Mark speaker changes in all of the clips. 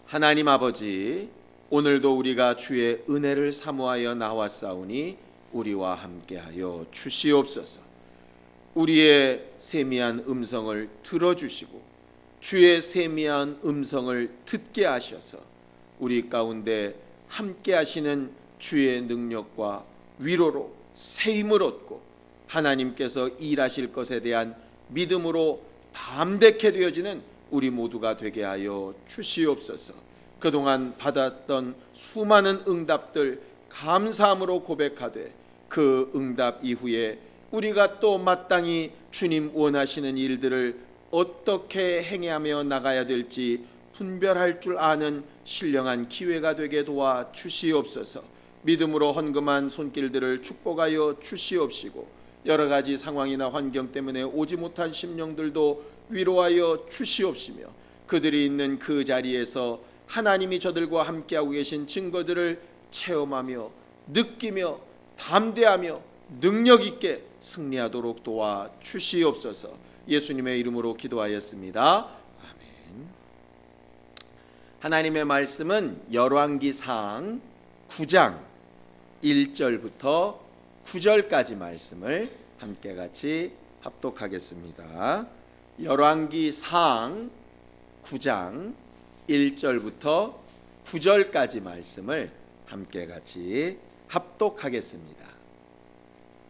Speaker 1: 하나님 아버지, 오늘도 우리가 주의 은혜를 사모하여 나왔사오니 우리와 함께하여 주시옵소서. 우리의 세미한 음성을 들어주시고 주의 세미한 음성을 듣게 하셔서 우리 가운데 함께하시는 주의 능력과 위로로 새 힘을 얻고 하나님께서 일하실 것에 대한 믿음으로 담대케 되어지는 우리 모두가 되게 하여 주시옵소서. 그동안 받았던 수많은 응답들 감사함으로 고백하되 그 응답 이후에 우리가 또 마땅히 주님 원하시는 일들을 어떻게 행하며 나가야 될지 분별할 줄 아는 신령한 기회가 되게 도와 주시옵소서. 믿음으로 헌금한 손길들을 축복하여 주시옵시고 여러 가지 상황이나 환경 때문에 오지 못한 심령들도 위로하여 주시옵시며 그들이 있는 그 자리에서 하나님이 저들과 함께하고 계신 증거들을 체험하며 느끼며 담대하며 능력 있게 승리하도록 도와 주시옵소서. 예수님의 이름으로 기도하였습니다. 아멘. 하나님의 말씀은 열왕기상 9장 1절부터 9절까지 말씀을 함께 같이 합독하겠습니다. 열왕기상 9장 1절부터 9절까지 말씀을 함께 같이 합독하겠습니다.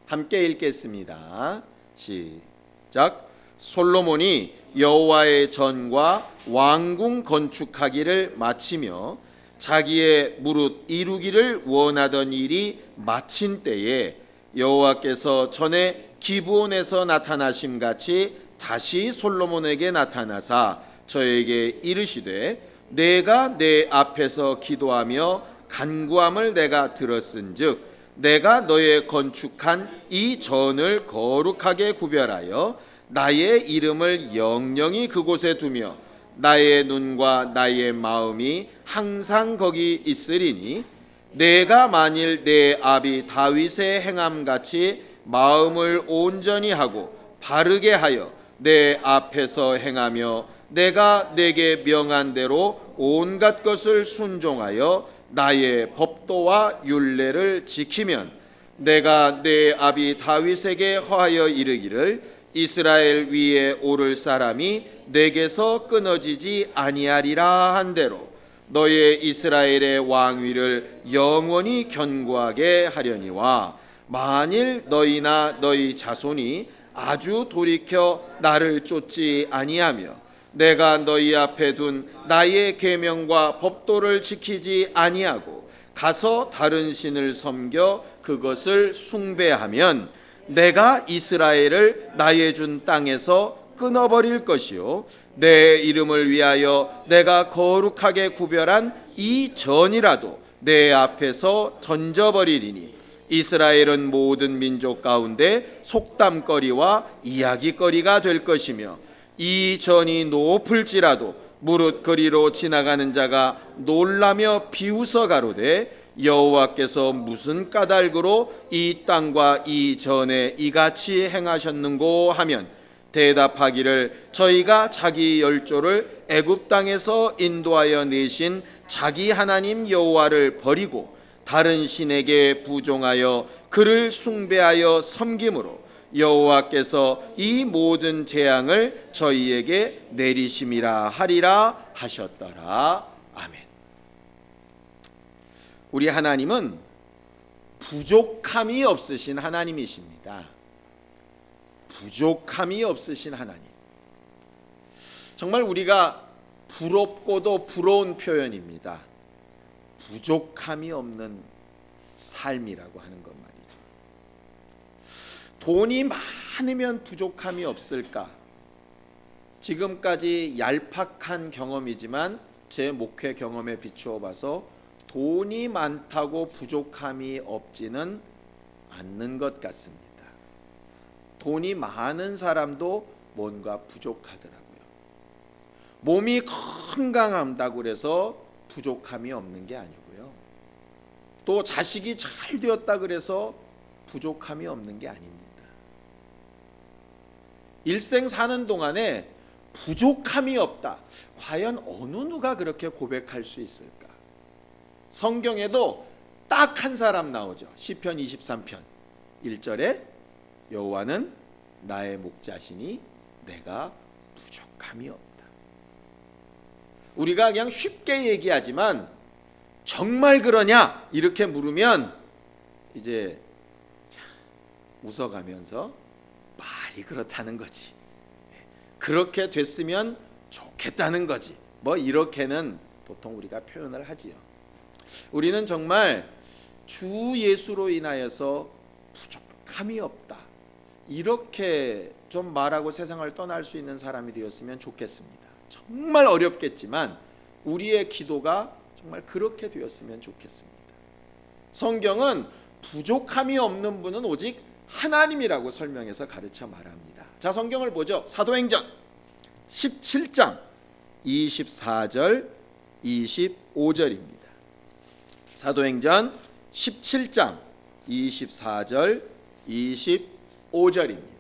Speaker 1: 함께 읽겠습니다. 시작. 솔로몬이 여호와의 전과 왕궁 건축하기를 마치며 자기의 무릇 이루기를 원하던 일이 마친 때에 여호와께서 전에 기브온에서 나타나심 같이 다시 솔로몬에게 나타나사 저에게 이르시되 내가 내 앞에서 기도하며 간구함을 내가 들었은즉 내가 너의 건축한 이 전을 거룩하게 구별하여 나의 이름을 영영히 그곳에 두며 나의 눈과 나의 마음이 항상 거기 있으리니 내가 만일 내 아비 다윗의 행함같이 마음을 온전히 하고 바르게 하여 내 앞에서 행하며 내가 내게 명한 대로 온갖 것을 순종하여 나의 법도와 율례를 지키면 내가 내 아비 다윗에게 허하여 이르기를 이스라엘 위에 오를 사람이 내게서 끊어지지 아니하리라 한 대로 너의 이스라엘의 왕위를 영원히 견고하게 하려니와 만일 너희나 너희 자손이 아주 돌이켜 나를 쫓지 아니하며 내가 너희 앞에 둔 나의 계명과 법도를 지키지 아니하고 가서 다른 신을 섬겨 그것을 숭배하면 내가 이스라엘을 나의 준 땅에서 끊어버릴 것이요 내 이름을 위하여 내가 거룩하게 구별한 이 전이라도 내 앞에서 던져버리리니 이스라엘은 모든 민족 가운데 속담거리와 이야기거리가 될 것이며 이 전이 높을지라도 무릇 거리로 지나가는 자가 놀라며 비웃어 가로되 여호와께서 무슨 까닭으로 이 땅과 이 전에 이같이 행하셨는고 하면 대답하기를 저희가 자기 열조를 애굽 땅에서 인도하여 내신 자기 하나님 여호와를 버리고 다른 신에게 부종하여 그를 숭배하여 섬김으로 여호와께서 이 모든 재앙을 저희에게 내리심이라 하리라 하셨더라. 아멘. 우리 하나님은 부족함이 없으신 하나님이십니다. 부족함이 없으신 하나님. 정말 우리가 부럽고도 부러운 표현입니다. 부족함이 없는 삶이라고 하는 것 말이죠. 돈이 많으면 부족함이 없을까? 지금까지 얄팍한 경험이지만 제 목회 경험에 비추어 봐서 돈이 많다고 부족함이 없지는 않는 것 같습니다. 돈이 많은 사람도 뭔가 부족하더라고요. 몸이 건강한다고 그래서 부족함이 없는 게 아니고요. 또 자식이 잘 되었다 그래서 부족함이 없는 게 아닙니다. 일생 사는 동안에 부족함이 없다. 과연 어느 누가 그렇게 고백할 수 있을까? 성경에도 딱 한 사람 나오죠. 시편 23편 1절에 여호와는 나의 목자시니 내가 부족함이 없다. 우리가 그냥 쉽게 얘기하지만 정말 그러냐 이렇게 물으면 이제 웃어가면서 말이 그렇다는 거지, 그렇게 됐으면 좋겠다는 거지, 뭐 이렇게는 보통 우리가 표현을 하지요. 우리는 정말 주 예수로 인하여서 부족함이 없다, 이렇게 좀 말하고 세상을 떠날 수 있는 사람이 되었으면 좋겠습니다. 정말 어렵겠지만 우리의 기도가 정말 그렇게 되었으면 좋겠습니다. 성경은 부족함이 없는 분은 오직 하나님이라고 설명해서 가르쳐 말합니다. 자, 성경을 보죠. 사도행전 17장 24절 25절입니다. 사도행전 17장 24절 25절입니다.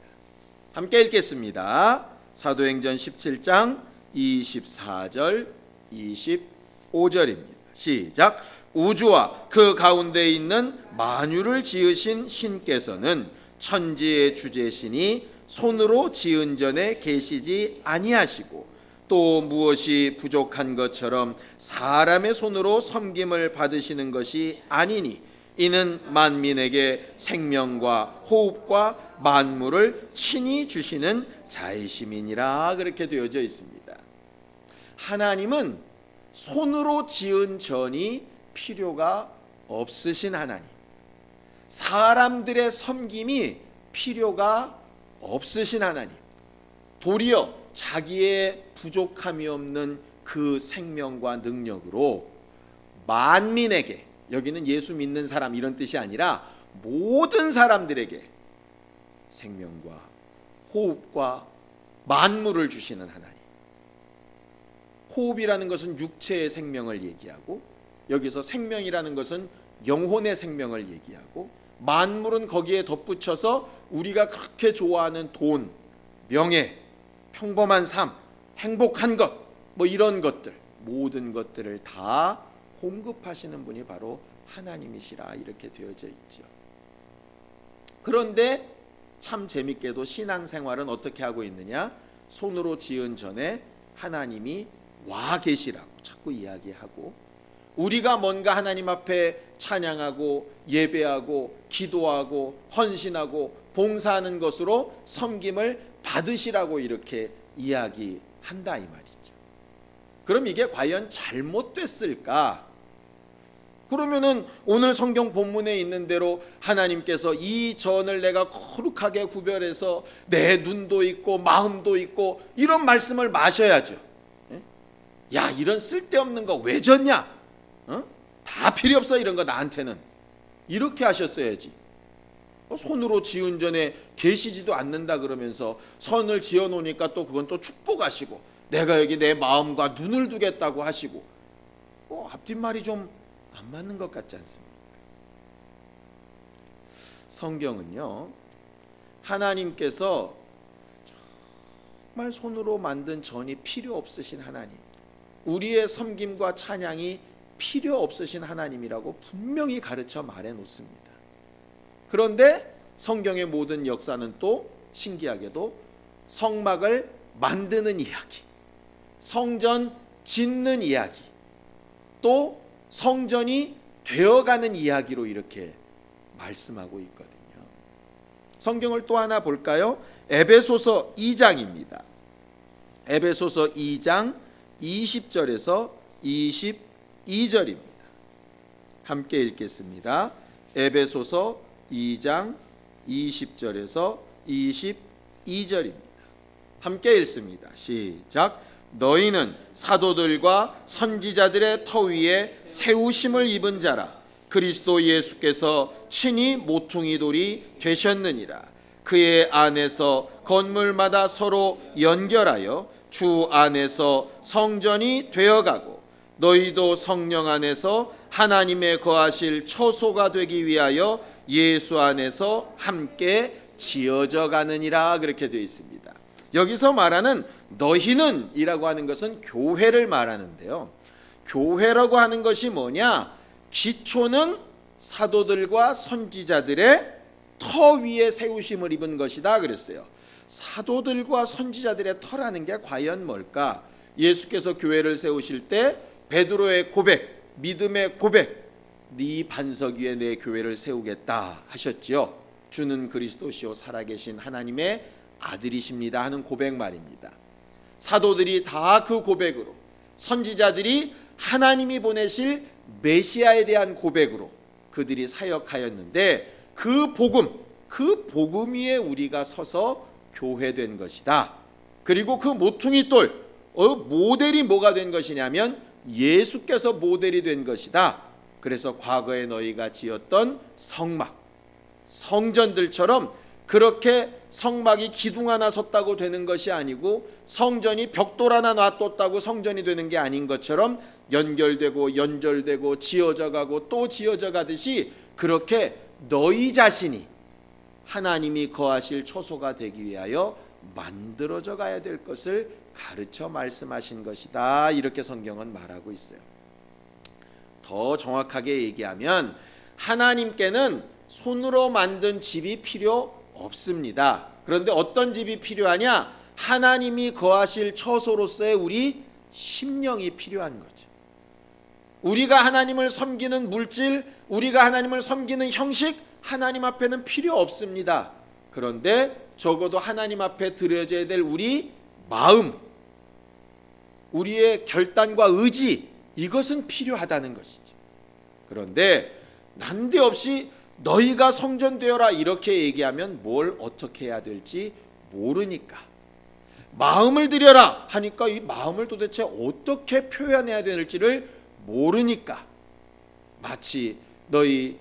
Speaker 1: 함께 읽겠습니다. 사도행전 17장 24절 25절입니다. 시작. 우주와 그 가운데 있는 만유를 지으신 신께서는 천지의 주제시니 손으로 지은 전에 계시지 아니하시고 또 무엇이 부족한 것처럼 사람의 손으로 섬김을 받으시는 것이 아니니 이는 만민에게 생명과 호흡과 만물을 친히 주시는 자이심이니라. 그렇게 되어져 있습니다. 하나님은 손으로 지은 전이 필요가 없으신 하나님, 사람들의 섬김이 필요가 없으신 하나님, 도리어 자기의 부족함이 없는 그 생명과 능력으로 만민에게, 여기는 예수 믿는 사람 이런 뜻이 아니라 모든 사람들에게 생명과 호흡과 만물을 주시는 하나님. 호흡이라는 것은 육체의 생명을 얘기하고, 여기서 생명이라는 것은 영혼의 생명을 얘기하고, 만물은 거기에 덧붙여서 우리가 그렇게 좋아하는 돈, 명예, 평범한 삶, 행복한 것, 뭐 이런 것들, 모든 것들을 다 공급하시는 분이 바로 하나님이시라 이렇게 되어져 있죠. 그런데 참 재밌게도 신앙생활은 어떻게 하고 있느냐? 손으로 지은 전에 하나님이 와 계시라고 자꾸 이야기하고, 우리가 뭔가 하나님 앞에 찬양하고 예배하고 기도하고 헌신하고 봉사하는 것으로 섬김을 받으시라고 이렇게 이야기한다 이 말이죠. 그럼 이게 과연 잘못됐을까? 그러면은 오늘 성경 본문에 있는 대로 하나님께서 이 전을 내가 거룩하게 구별해서 내 눈도 있고 마음도 있고 이런 말씀을 마셔야죠. 야, 이런 쓸데없는 거 왜 졌냐? 다 필요 없어 이런 거 나한테는. 이렇게 하셨어야지. 손으로 지은 전에 계시지도 않는다 그러면서 선을 지어 놓으니까 또 그건 또 축복하시고, 내가 여기 내 마음과 눈을 두겠다고 하시고, 앞뒷말이 좀 안 맞는 것 같지 않습니까? 성경은요, 하나님께서 정말 손으로 만든 전이 필요 없으신 하나님, 우리의 섬김과 찬양이 필요 없으신 하나님이라고 분명히 가르쳐 말해 놓습니다. 그런데 성경의 모든 역사는 또 신기하게도 성막을 만드는 이야기, 성전 짓는 이야기, 또 성전이 되어가는 이야기로 이렇게 말씀하고 있거든요. 성경을 또 하나 볼까요? 에베소서 2장입니다. 에베소서 2장 20절에서 22절입니다. 함께 읽겠습니다. 에베소서 2장 20절에서 22절입니다. 함께 읽습니다. 시작. 너희는 사도들과 선지자들의 터 위에 세우심을 입은 자라. 그리스도 예수께서 친히 모퉁이 돌이 되셨느니라. 그의 안에서 건물마다 서로 연결하여 주 안에서 성전이 되어가고, 너희도 성령 안에서 하나님의 거하실 처소가 되기 위하여 예수 안에서 함께 지어져 가느니라. 그렇게 되어 있습니다. 여기서 말하는 너희는 이라고 하는 것은 교회를 말하는데요. 교회라고 하는 것이 뭐냐? 기초는 사도들과 선지자들의 터 위에 세우심을 입은 것이다 그랬어요. 사도들과 선지자들의 터라는 게 과연 뭘까? 예수께서 교회를 세우실 때 베드로의 고백, 믿음의 고백, 네 반석 위에 내 교회를 세우겠다 하셨지요. 주는 그리스도시요 살아계신 하나님의 아들이십니다 하는 고백 말입니다. 사도들이 다 그 고백으로, 선지자들이 하나님이 보내실 메시아에 대한 고백으로 그들이 사역하였는데 그 복음 위에 우리가 서서 교회된 것이다. 그리고 그 모퉁이 돌 모델이 뭐가 된 것이냐면 예수께서 모델이 된 것이다. 그래서 과거에 너희가 지었던 성막, 성전들처럼 그렇게 성막이 기둥 하나 섰다고 되는 것이 아니고 성전이 벽돌 하나 놔뒀다고 성전이 되는 게 아닌 것처럼 연결되고 연절되고 지어져 가고 또 지어져 가듯이 그렇게 너희 자신이 하나님이 거하실 처소가 되기 위하여 만들어져 가야 될 것을 가르쳐 말씀하신 것이다. 이렇게 성경은 말하고 있어요. 더 정확하게 얘기하면 하나님께는 손으로 만든 집이 필요 없습니다. 그런데 어떤 집이 필요하냐? 하나님이 거하실 처소로서의 우리 심령이 필요한 거죠. 우리가 하나님을 섬기는 물질, 우리가 하나님을 섬기는 형식, 하나님 앞에는 필요 없습니다. 그런데 적어도 하나님 앞에 드려져야 될 우리 마음, 우리의 결단과 의지, 이것은 필요하다는 것이죠. 그런데 난데없이 너희가 성전 되어라 이렇게 얘기하면 뭘 어떻게 해야 될지 모르니까, 마음을 드려라 하니까 이 마음을 도대체 어떻게 표현해야 될지를 모르니까 마치 너희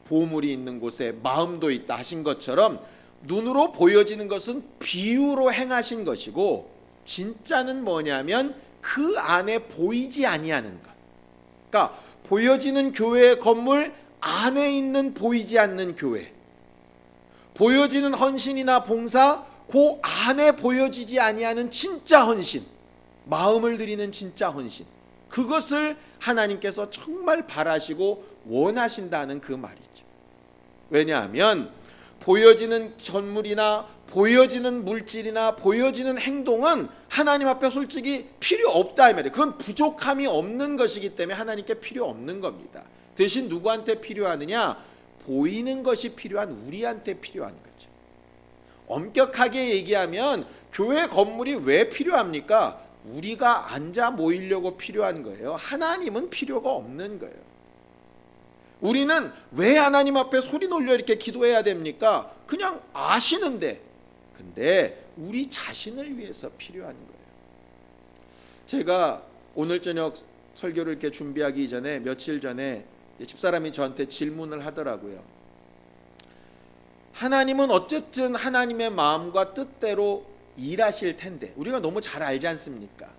Speaker 1: 보물이 있는 곳에 마음도 있다 하신 것처럼 눈으로 보여지는 것은 비유로 행하신 것이고 진짜는 뭐냐면 그 안에 보이지 아니하는 것. 그러니까 보여지는 교회의 건물 안에 있는 보이지 않는 교회, 보여지는 헌신이나 봉사 그 안에 보여지지 아니하는 진짜 헌신, 마음을 드리는 진짜 헌신, 그것을 하나님께서 정말 바라시고 원하신다는 그 말이죠. 왜냐하면 보여지는 전물이나 보여지는 물질이나 보여지는 행동은 하나님 앞에 솔직히 필요 없다 이 말이에요. 그건 부족함이 없는 것이기 때문에 하나님께 필요 없는 겁니다. 대신 누구한테 필요하느냐? 보이는 것이 필요한 우리한테 필요한 거죠. 엄격하게 얘기하면 교회 건물이 왜 필요합니까? 우리가 앉아 모이려고 필요한 거예요. 하나님은 필요가 없는 거예요. 우리는 왜 하나님 앞에 소리 놀려 이렇게 기도해야 됩니까? 그냥 아시는데. 근데 우리 자신을 위해서 필요한 거예요. 제가 오늘 저녁 설교를 이렇게 준비하기 전에 며칠 전에 집사람이 저한테 질문을 하더라고요. 하나님은 어쨌든 하나님의 마음과 뜻대로 일하실 텐데 우리가 너무 잘 알지 않습니까?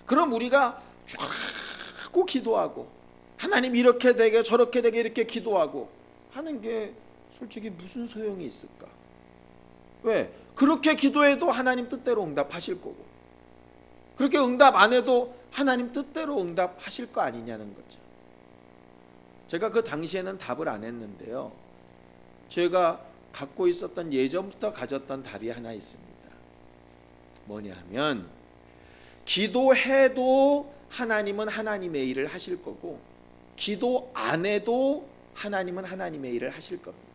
Speaker 1: 그럼 우리가 자꾸 기도하고 하나님 이렇게 되게 저렇게 되게 이렇게 기도하고 하는 게 솔직히 무슨 소용이 있을까? 왜? 그렇게 기도해도 하나님 뜻대로 응답하실 거고 그렇게 응답 안 해도 하나님 뜻대로 응답하실 거 아니냐는 거죠. 제가 그 당시에는 답을 안 했는데요. 제가 갖고 있었던 예전부터 가졌던 답이 하나 있습니다. 뭐냐 하면 기도해도 하나님은 하나님의 일을 하실 거고 기도 안 해도 하나님은 하나님의 일을 하실 겁니다.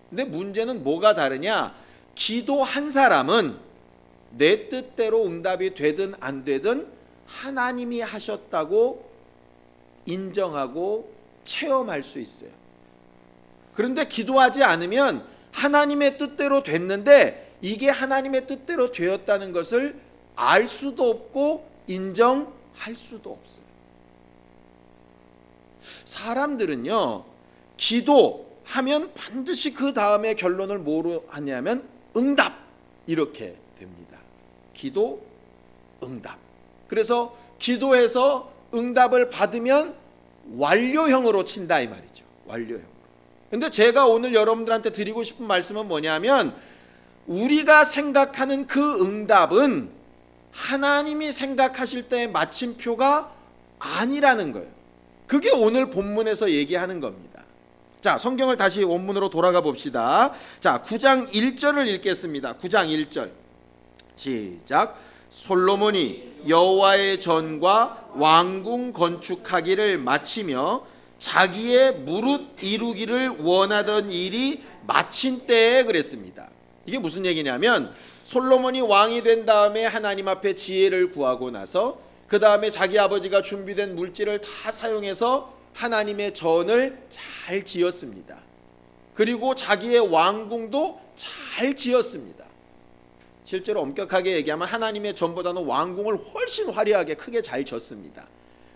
Speaker 1: 근데 문제는 뭐가 다르냐? 기도한 사람은 내 뜻대로 응답이 되든 안 되든 하나님이 하셨다고 인정하고 체험할 수 있어요. 그런데 기도하지 않으면 하나님의 뜻대로 됐는데 이게 하나님의 뜻대로 되었다는 것을 알 수도 없고 인정할 수도 없어요. 사람들은요, 기도하면 반드시 그 다음에 결론을 뭐로 하냐면 응답 이렇게 됩니다. 기도, 응답. 그래서 기도해서 응답을 받으면 완료형으로 친다 이 말이죠. 완료형. 근데 제가 오늘 여러분들한테 드리고 싶은 말씀은 뭐냐면 우리가 생각하는 그 응답은 하나님이 생각하실 때의 마침표가 아니라는 거예요. 그게 오늘 본문에서 얘기하는 겁니다. 자, 성경을 다시 원문으로 돌아가 봅시다. 자, 9장 1절을 읽겠습니다. 9장 1절 시작. 솔로몬이 여호와의 전과 왕궁 건축하기를 마치며 자기의 무릇 이루기를 원하던 일이 마친 때에 그랬습니다. 이게 무슨 얘기냐면 솔로몬이 왕이 된 다음에 하나님 앞에 지혜를 구하고 나서 그 다음에 자기 아버지가 준비된 물질을 다 사용해서 하나님의 전을 잘 지었습니다. 그리고 자기의 왕궁도 잘 지었습니다. 실제로 엄격하게 얘기하면 하나님의 전보다는 왕궁을 훨씬 화려하게 크게 잘 졌습니다.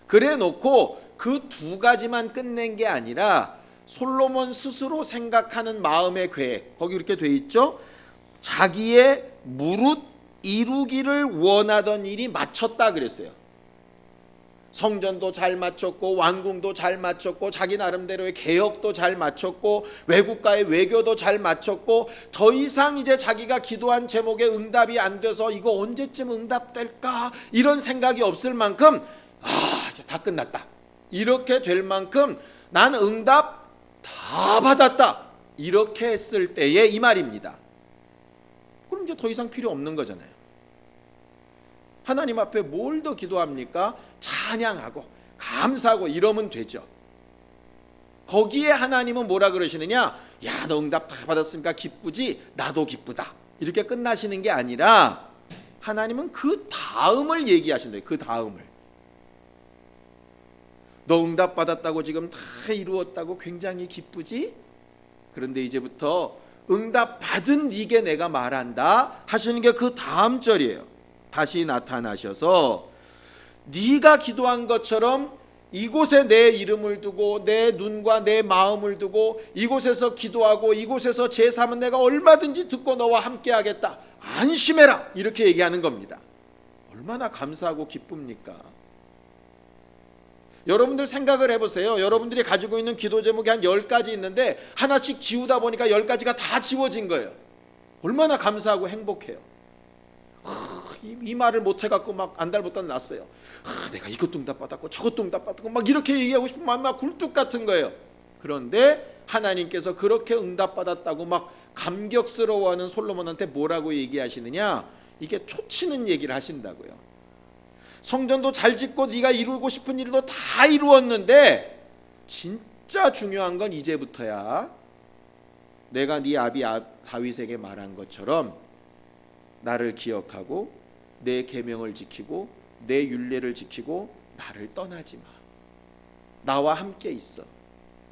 Speaker 1: 그래 놓고 그 두 가지만 끝낸 게 아니라 솔로몬 스스로 생각하는 마음의 계획, 거기 이렇게 돼 있죠. 자기의 무릇 이루기를 원하던 일이 마쳤다 그랬어요. 성전도 잘 마쳤고 왕궁도 잘 마쳤고 자기 나름대로의 개혁도 잘 마쳤고 외국과의 외교도 잘 마쳤고 더 이상 이제 자기가 기도한 제목에 응답이 안 돼서 이거 언제쯤 응답될까 이런 생각이 없을 만큼 이제 다 끝났다. 이렇게 될 만큼 난 응답 다 받았다. 이렇게 했을 때에 이 말입니다. 그럼 이제 더 이상 필요 없는 거잖아요. 하나님 앞에 뭘 더 기도합니까? 찬양하고 감사하고 이러면 되죠. 거기에 하나님은 뭐라 그러시느냐? 야, 너 응답 다 받았으니까 기쁘지? 나도 기쁘다. 이렇게 끝나시는 게 아니라 하나님은 그 다음을 얘기하신대요. 그 다음을. 너 응답 받았다고 지금 다 이루었다고 굉장히 기쁘지? 그런데 이제부터 응답 받은 네게 내가 말한다 하시는 게 그 다음 절이에요. 다시 나타나셔서 네가 기도한 것처럼 이곳에 내 이름을 두고 내 눈과 내 마음을 두고 이곳에서 기도하고 이곳에서 제삼은 내가 얼마든지 듣고 너와 함께 하겠다. 안심해라. 이렇게 얘기하는 겁니다. 얼마나 감사하고 기쁩니까? 여러분들 생각을 해보세요. 여러분들이 가지고 있는 기도 제목이 한 10가지 있는데 하나씩 지우다 보니까 10가지가 다 지워진 거예요. 얼마나 감사하고 행복해요. 이 말을 못해갖고 막 안달못달 났어요. 내가 이것도 응답받았고 저것도 응답받았고 막 이렇게 얘기하고 싶은 마음이 막 굴뚝 같은 거예요. 그런데 하나님께서 그렇게 응답받았다고 막 감격스러워하는 솔로몬한테 뭐라고 얘기하시느냐? 이게 초치는 얘기를 하신다고요. 성전도 잘 짓고 네가 이루고 싶은 일도 다 이루었는데 진짜 중요한 건 이제부터야. 내가 네 아비 다윗에게 말한 것처럼 나를 기억하고 내 계명을 지키고 내 율례를 지키고 나를 떠나지 마. 나와 함께 있어.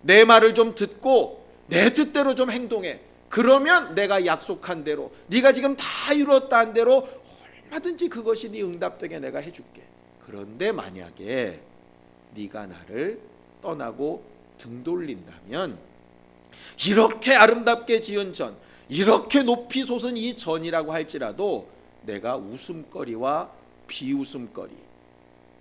Speaker 1: 내 말을 좀 듣고 내 뜻대로 좀 행동해. 그러면 내가 약속한 대로 네가 지금 다 이루었다 한 대로 얼마든지 그것이 네 응답되게 내가 해줄게. 그런데 만약에 네가 나를 떠나고 등 돌린다면 이렇게 아름답게 지은 전, 이렇게 높이 솟은 이 전이라고 할지라도 내가 웃음거리와 비웃음거리,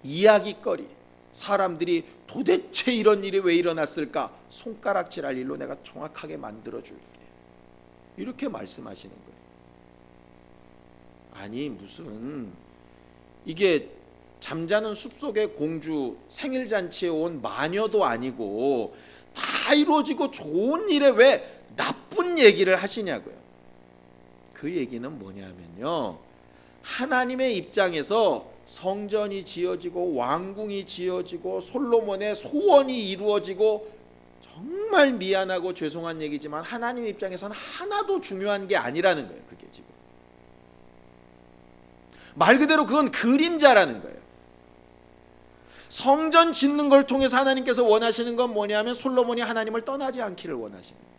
Speaker 1: 이야기거리, 사람들이 도대체 이런 일이 왜 일어났을까 손가락질할 일로 내가 정확하게 만들어줄게. 이렇게 말씀하시는 거예요. 아니 무슨 이게 잠자는 숲속의 공주 생일잔치에 온 마녀도 아니고 다 이루어지고 좋은 일에 왜 나쁜 얘기를 하시냐고요. 그 얘기는 뭐냐면요, 하나님의 입장에서 성전이 지어지고 왕궁이 지어지고 솔로몬의 소원이 이루어지고 정말 미안하고 죄송한 얘기지만 하나님 입장에서는 하나도 중요한 게 아니라는 거예요. 그게 지금 말 그대로 그건 그림자라는 거예요. 성전 짓는 걸 통해서 하나님께서 원하시는 건 뭐냐면 솔로몬이 하나님을 떠나지 않기를 원하시는 거예요.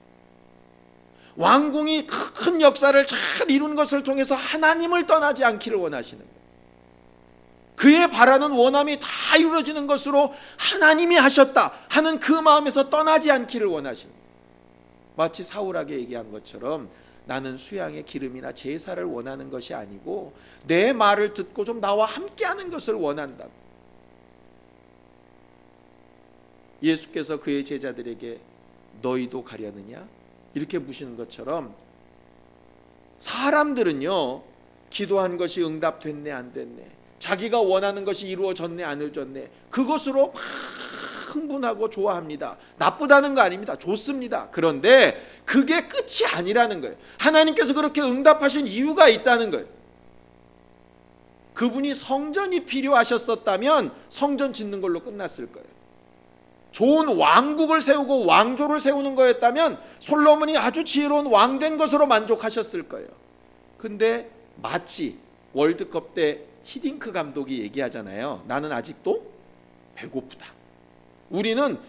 Speaker 1: 왕궁이 큰 역사를 잘 이룬 것을 통해서 하나님을 떠나지 않기를 원하시는 거예요. 그의 바라는 원함이 다 이루어지는 것으로 하나님이 하셨다 하는 그 마음에서 떠나지 않기를 원하시는 거예요. 마치 사울에게 얘기한 것처럼 나는 수양의 기름이나 제사를 원하는 것이 아니고 내 말을 듣고 좀 나와 함께하는 것을 원한다. 예수께서 그의 제자들에게 너희도 가려느냐? 이렇게 묻시는 것처럼 사람들은요, 기도한 것이 응답됐네 안 됐네, 자기가 원하는 것이 이루어졌네 안 이루어졌네, 그것으로 막 흥분하고 좋아합니다. 나쁘다는 거 아닙니다. 좋습니다. 그런데 그게 끝이 아니라는 거예요. 하나님께서 그렇게 응답하신 이유가 있다는 거예요. 그분이 성전이 필요하셨었다면 성전 짓는 걸로 끝났을 거예요. 좋은 왕국을 세우고 왕조를 세우는 거였다면 솔로몬이 아주 지혜로운 왕 된 것으로 만족하셨을 거예요. 근데 마치 월드컵 때 히딩크 감독이 얘기하잖아요. 나는 아직도 배고프다. 우리는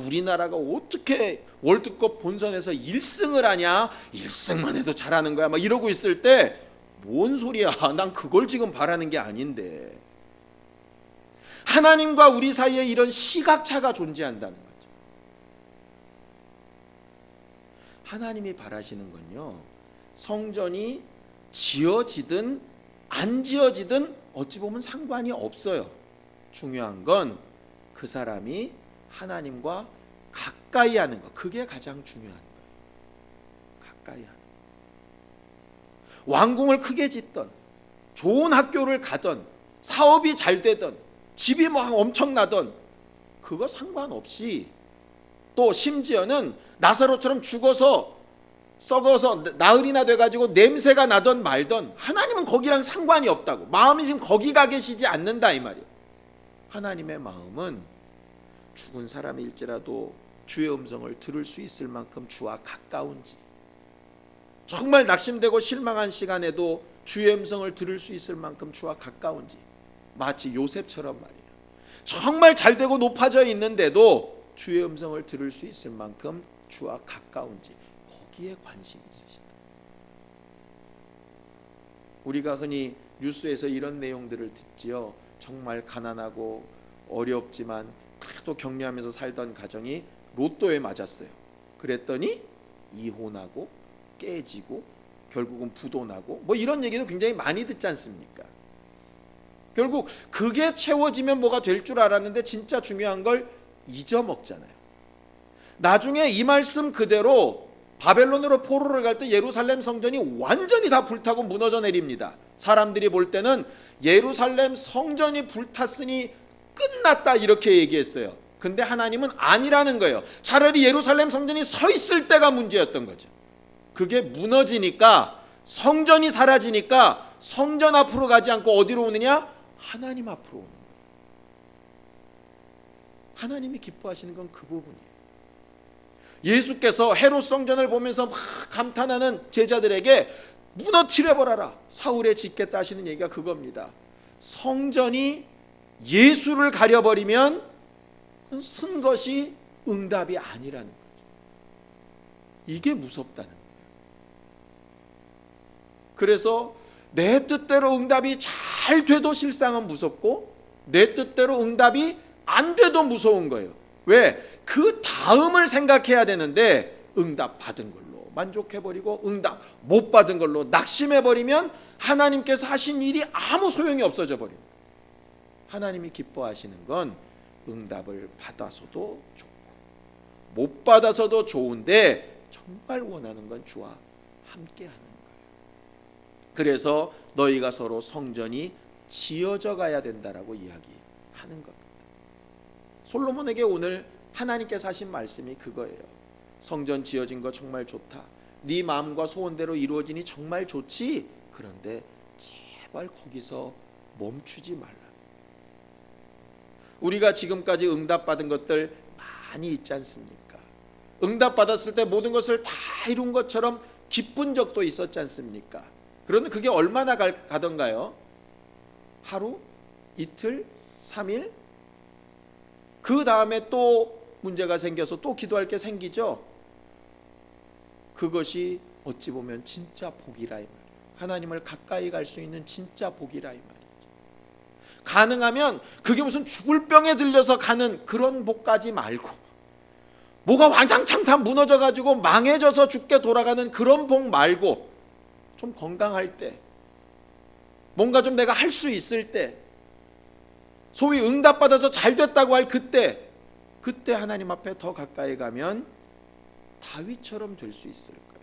Speaker 1: 우리나라가 어떻게 월드컵 본선에서 1승을 하냐, 1승만 해도 잘하는 거야 막 이러고 있을 때, 뭔 소리야, 난 그걸 지금 바라는 게 아닌데. 하나님과 우리 사이에 이런 시각차가 존재한다는 거죠. 하나님이 바라시는 건요, 성전이 지어지든 안 지어지든 어찌 보면 상관이 없어요. 중요한 건 그 사람이 하나님과 가까이 하는 것, 그게 가장 중요한 거예요. 가까이 하는 것. 왕궁을 크게 짓던, 좋은 학교를 가던, 사업이 잘 되던, 집이 막 엄청나던, 그거 상관없이, 또 심지어는 나사로처럼 죽어서 썩어서 나흘이나 돼가지고 냄새가 나던 말던, 하나님은 거기랑 상관이 없다고. 마음이 지금 거기 가 계시지 않는다 이 말이에요. 하나님의 마음은 죽은 사람일지라도 주의 음성을 들을 수 있을 만큼 주와 가까운지, 정말 낙심되고 실망한 시간에도 주의 음성을 들을 수 있을 만큼 주와 가까운지, 마치 요셉처럼 말이에요. 정말 잘되고 높아져 있는데도 주의 음성을 들을 수 있을 만큼 주와 가까운지, 거기에 관심이 있으시다. 우리가 흔히 뉴스에서 이런 내용들을 듣지요. 정말 가난하고 어렵지만 그래도 격려하면서 살던 가정이 로또에 맞았어요. 그랬더니 이혼하고 깨지고 결국은 부도 나고, 뭐 이런 얘기도 굉장히 많이 듣지 않습니까? 결국 그게 채워지면 뭐가 될 줄 알았는데 진짜 중요한 걸 잊어먹잖아요. 나중에 이 말씀 그대로 바벨론으로 포로를 갈 때 예루살렘 성전이 완전히 다 불타고 무너져 내립니다. 사람들이 볼 때는 예루살렘 성전이 불탔으니 끝났다 이렇게 얘기했어요. 근데 하나님은 아니라는 거예요. 차라리 예루살렘 성전이 서 있을 때가 문제였던 거죠. 그게 무너지니까, 성전이 사라지니까 성전 앞으로 가지 않고 어디로 오느냐? 하나님 앞으로 오는 거예요. 하나님이 기뻐하시는 건 그 부분이에요. 예수께서 헤롯 성전을 보면서 막 감탄하는 제자들에게 무너뜨려버려라, 사울에 짓겠다 하시는 얘기가 그겁니다. 성전이 예수를 가려버리면 쓴 것이 응답이 아니라는 거죠. 이게 무섭다는 거예요. 그래서 내 뜻대로 응답이 잘 돼도 실상은 무섭고, 내 뜻대로 응답이 안 돼도 무서운 거예요. 왜? 그 다음을 생각해야 되는데 응답 받은 걸로 만족해버리고 응답 못 받은 걸로 낙심해버리면 하나님께서 하신 일이 아무 소용이 없어져 버립니다. 하나님이 기뻐하시는 건 응답을 받아서도 좋고 못 받아서도 좋은데 정말 원하는 건 주와 함께하는 거예요. 그래서 너희가 서로 성전이 지어져 가야 된다라고 이야기하는 겁니다. 솔로몬에게 오늘 하나님께서 하신 말씀이 그거예요. 성전 지어진 거 정말 좋다. 네 마음과 소원대로 이루어지니 정말 좋지. 그런데 제발 거기서 멈추지 말라. 우리가 지금까지 응답받은 것들 많이 있지 않습니까? 응답받았을 때 모든 것을 다 이룬 것처럼 기쁜 적도 있었지 않습니까? 그런데 그게 얼마나 가던가요? 하루? 이틀? 3일? 그 다음에 또 문제가 생겨서 또 기도할 게 생기죠. 그것이 어찌 보면 진짜 복이라 이 말이에요. 하나님을 가까이 갈 수 있는 진짜 복이라 이 말이죠. 가능하면 그게 무슨 죽을 병에 들려서 가는 그런 복까지 말고, 뭐가 왕창창 다 무너져가지고 망해져서 죽게 돌아가는 그런 복 말고, 좀 건강할 때, 뭔가 좀 내가 할 수 있을 때, 소위 응답받아서 잘 됐다고 할 그때 하나님 앞에 더 가까이 가면 다윗처럼 될 수 있을 거예요.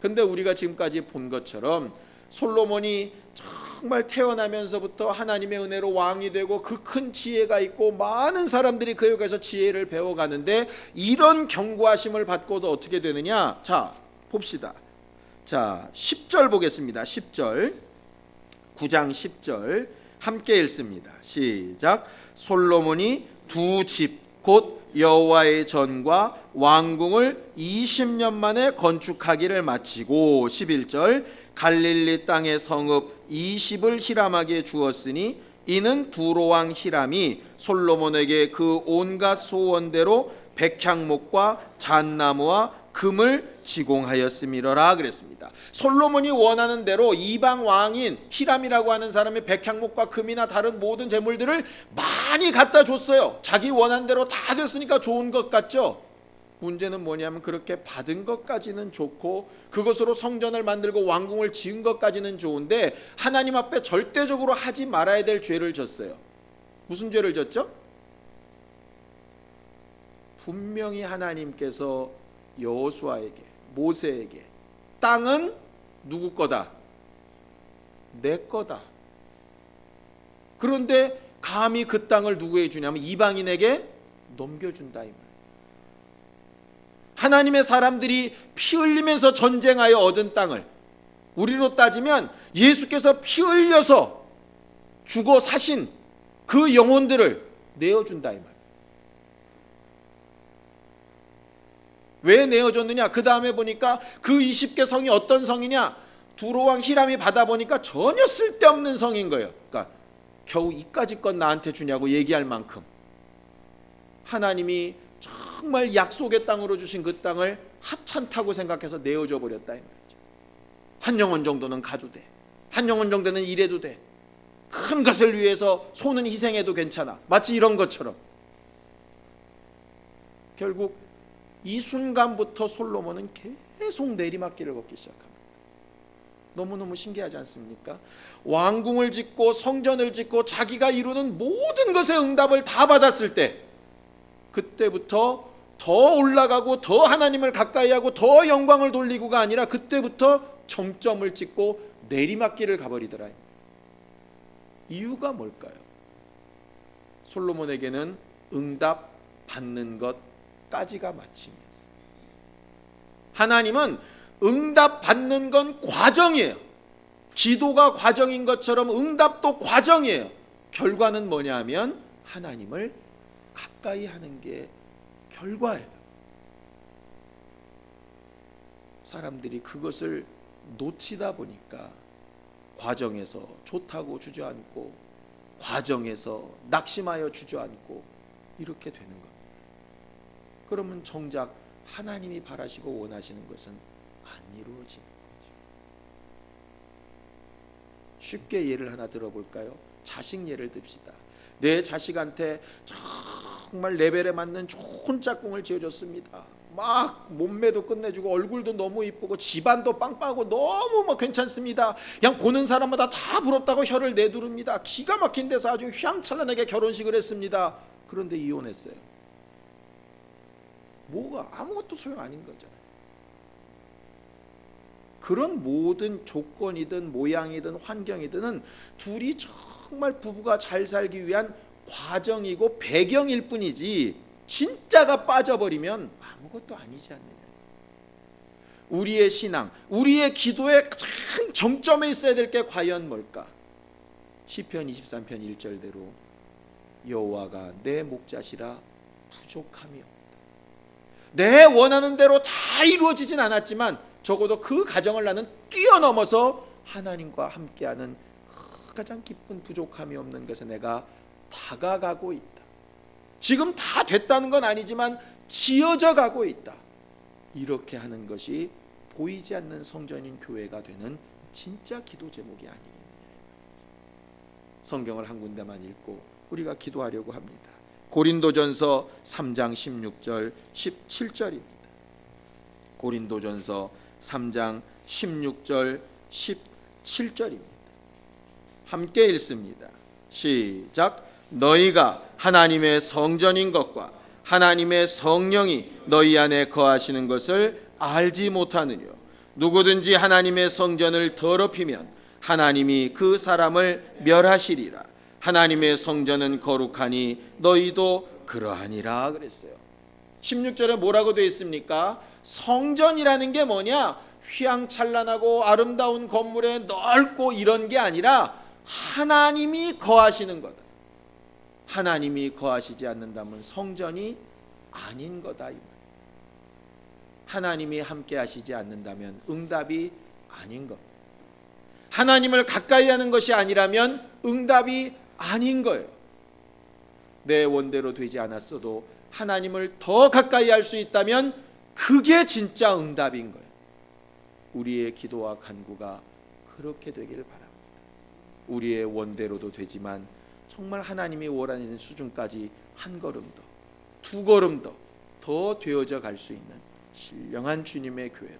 Speaker 1: 근데 우리가 지금까지 본 것처럼 솔로몬이 정말 태어나면서부터 하나님의 은혜로 왕이 되고 그 큰 지혜가 있고 많은 사람들이 그에 의해서 지혜를 배워가는데, 이런 경고하심을 받고도 어떻게 되느냐? 자, 봅시다. 자, 10절 보겠습니다. 10절, 9장 10절 함께 읽습니다. 시작. 솔로몬이 두 집 곧 여호와의 전과 왕궁을 20년 만에 건축하기를 마치고, 11절, 갈릴리 땅의 성읍 20을 히람에게 주었으니 이는 두로왕 히람이 솔로몬에게 그 온갖 소원대로 백향목과 잣나무와 금을 지공하였음이러라 그랬습니다. 솔로몬이 원하는 대로 이방 왕인 히람이라고 하는 사람이 백향목과 금이나 다른 모든 재물들을 많이 갖다 줬어요. 자기 원하는 대로 다 됐으니까 좋은 것 같죠. 문제는 뭐냐면 그렇게 받은 것까지는 좋고 그것으로 성전을 만들고 왕궁을 지은 것까지는 좋은데, 하나님 앞에 절대적으로 하지 말아야 될 죄를 졌어요. 무슨 죄를 졌죠? 분명히 하나님께서 여호수아에게, 모세에게 땅은 누구 거다? 내 거다. 그런데 감히 그 땅을 누구에게 주냐면 이방인에게 넘겨준다 이 말. 하나님의 사람들이 피 흘리면서 전쟁하여 얻은 땅을, 우리로 따지면 예수께서 피 흘려서 죽어 사신 그 영혼들을 내어준다 이 말. 왜 내어줬느냐? 그 다음에 보니까 그 20개 성이 어떤 성이냐? 두로왕 히람이 받아보니까 전혀 쓸데없는 성인 거예요. 그러니까 겨우 이까짓 건 나한테 주냐고 얘기할 만큼 하나님이 정말 약속의 땅으로 주신 그 땅을 하찮다고 생각해서 내어줘 버렸다 이 말이죠. 한 영혼 정도는 가도 돼, 한 영혼 정도는 일해도 돼, 큰 것을 위해서 소는 희생해도 괜찮아, 마치 이런 것처럼. 결국 이 순간부터 솔로몬은 계속 내리막길을 걷기 시작합니다. 너무너무 신기하지 않습니까? 왕궁을 짓고 성전을 짓고 자기가 이루는 모든 것의 응답을 다 받았을 때, 그때부터 더 올라가고 더 하나님을 가까이 하고 더 영광을 돌리고가 아니라 그때부터 정점을 찍고 내리막길을 가버리더라. 이유가 뭘까요? 솔로몬에게는 응답 받는 것까지가 마침이었어요. 하나님은 응답 받는 건 과정이에요. 기도가 과정인 것처럼 응답도 과정이에요. 결과는 뭐냐 하면 하나님을 가까이 하는 게 결과예요. 사람들이 그것을 놓치다 보니까 과정에서 좋다고 주저앉고 과정에서 낙심하여 주저앉고 이렇게 되는 겁니다. 그러면 정작 하나님이 바라시고 원하시는 것은 안 이루어지는 거죠. 쉽게 예를 하나 들어볼까요? 자식 예를 듭시다. 내 자식한테 정말 레벨에 맞는 좋은 짝꿍을 지어줬습니다. 막 몸매도 끝내주고 얼굴도 너무 이쁘고 집안도 빵빵하고 너무 뭐 괜찮습니다. 그냥 보는 사람마다 다 부럽다고 혀를 내두릅니다. 기가 막힌 데서 아주 휘황찬란하게 결혼식을 했습니다. 그런데 이혼했어요. 뭐가 아무것도 소용 아닌 거잖아요. 그런 모든 조건이든 모양이든 환경이든 둘이 정말 부부가 잘 살기 위한 과정이고 배경일 뿐이지 진짜가 빠져버리면 아무것도 아니지 않느냐. 우리의 신앙, 우리의 기도의 가장 정점에 있어야 될 게 과연 뭘까? 시편 23편 1절대로 여호와가 내 목자시라 부족함이 없다. 내 원하는 대로 다 이루어지진 않았지만 적어도 그 가정을 나는 뛰어넘어서 하나님과 함께하는 그 가장 기쁜 부족함이 없는 것에 내가 다가가고 있다. 지금 다 됐다는 건 아니지만 지어져 가고 있다. 이렇게 하는 것이 보이지 않는 성전인 교회가 되는 진짜 기도 제목이 아니겠느냐. 성경을 한 군데만 읽고 우리가 기도하려고 합니다. 고린도전서 3장 16절 17절입니다. 고린도전서 3장 16절 17절입니다. 함께 읽습니다. 시작. 너희가 하나님의 성전인 것과 하나님의 성령이 너희 안에 거하시는 것을 알지 못하느뇨. 누구든지 하나님의 성전을 더럽히면 하나님이 그 사람을 멸하시리라. 하나님의 성전은 거룩하니 너희도 그러하니라 그랬어요. 16절에 뭐라고 되어 있습니까? 성전이라는 게 뭐냐? 휘황찬란하고 아름다운 건물에 넓고 이런 게 아니라 하나님이 거하시는 거다. 하나님이 거하시지 않는다면 성전이 아닌 거다. 하나님이 함께 하시지 않는다면 응답이 아닌 것. 하나님을 가까이 하는 것이 아니라면 응답이 아닌 거예요. 내 원대로 되지 않았어도 하나님을 더 가까이 할 수 있다면 그게 진짜 응답인 거예요. 우리의 기도와 간구가 그렇게 되기를 바랍니다. 우리의 원대로도 되지만 정말 하나님이 원하는 수준까지 한 걸음 더, 두 걸음 더 되어져 갈 수 있는 신령한 주님의 교회로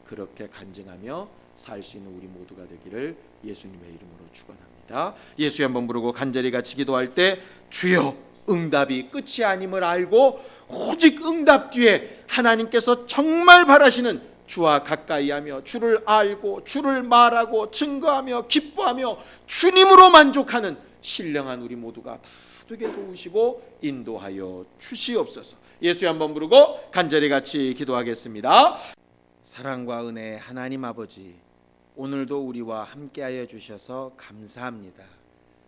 Speaker 1: 그렇게 간증하며 살 수 있는 우리 모두가 되기를 예수님의 이름으로 축원합니다. 예수 한번 부르고 간절히 같이 기도할 때 주여, 응답이 끝이 아님을 알고 오직 응답 뒤에 하나님께서 정말 바라시는 주와 가까이하며 주를 알고 주를 말하고 증거하며 기뻐하며 주님으로 만족하는 신령한 우리 모두가 다 되게 도우시고 인도하여 주시옵소서. 예수 한번 부르고 간절히 같이 기도하겠습니다. 사랑과 은혜 하나님 아버지, 오늘도 우리와 함께하여 주셔서 감사합니다.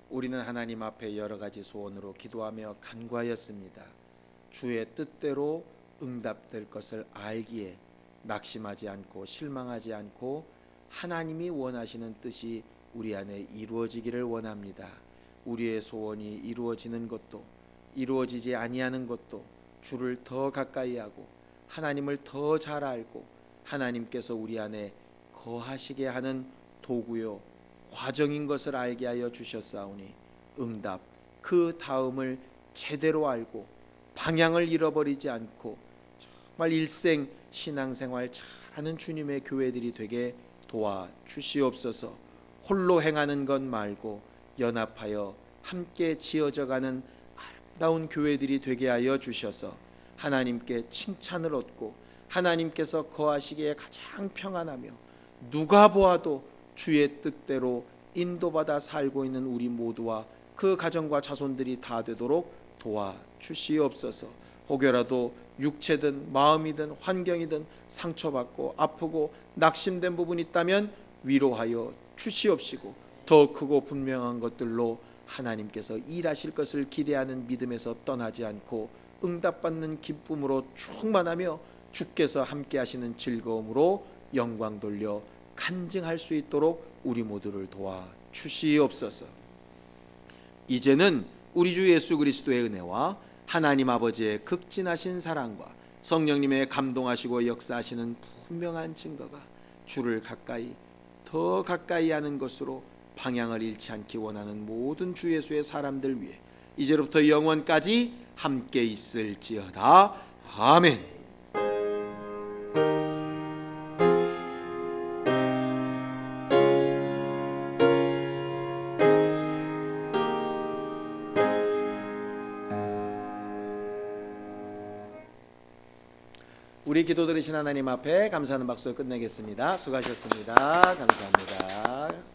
Speaker 1: 우리는 하나님 앞에 여러 가지 소원으로 기도하며 간구하였습니다. 주의 뜻대로 응답될 것을 알기에 낙심하지 않고 실망하지 않고 하나님이 원하시는 뜻이 우리 안에 이루어지기를 원합니다. 우리의 소원이 이루어지는 것도 이루어지지 아니하는 것도 주를 더 가까이 하고 하나님을 더 잘 알고 하나님께서 우리 안에 거하시게 하는 도구요 과정인 것을 알게 하여 주셨사오니 응답 그 다음을 제대로 알고 방향을 잃어버리지 않고 정말 일생 신앙생활 잘하는 주님의 교회들이 되게 도와주시옵소서. 홀로 행하는 것 말고 연합하여 함께 지어져가는 아름다운 교회들이 되게 하여 주셔서 하나님께 칭찬을 얻고 하나님께서 거하시기에 가장 평안하며 누가 보아도 주의 뜻대로 인도받아 살고 있는 우리 모두와 그 가정과 자손들이 다 되도록 도와주시옵소서. 혹여라도 육체든 마음이든 환경이든 상처받고 아프고 낙심된 부분이 있다면 위로하여 주시옵시고 더 크고 분명한 것들로 하나님께서 일하실 것을 기대하는 믿음에서 떠나지 않고 응답받는 기쁨으로 충만하며 주께서 함께 하시는 즐거움으로 영광 돌려 간증할 수 있도록 우리 모두를 도와주시옵소서. 이제는 우리 주 예수 그리스도의 은혜와 하나님 아버지의 극진하신 사랑과 성령님의 감동하시고 역사하시는 분명한 증거가 주를 가까이 더 가까이 하는 것으로 방향을 잃지 않기 원하는 모든 주 예수의 사람들 위해 이제로부터 영원까지 함께 있을지어다. 아멘. 우리 기도 들으신 하나님 앞에 감사하는 박수로 끝내겠습니다. 수고하셨습니다. 감사합니다.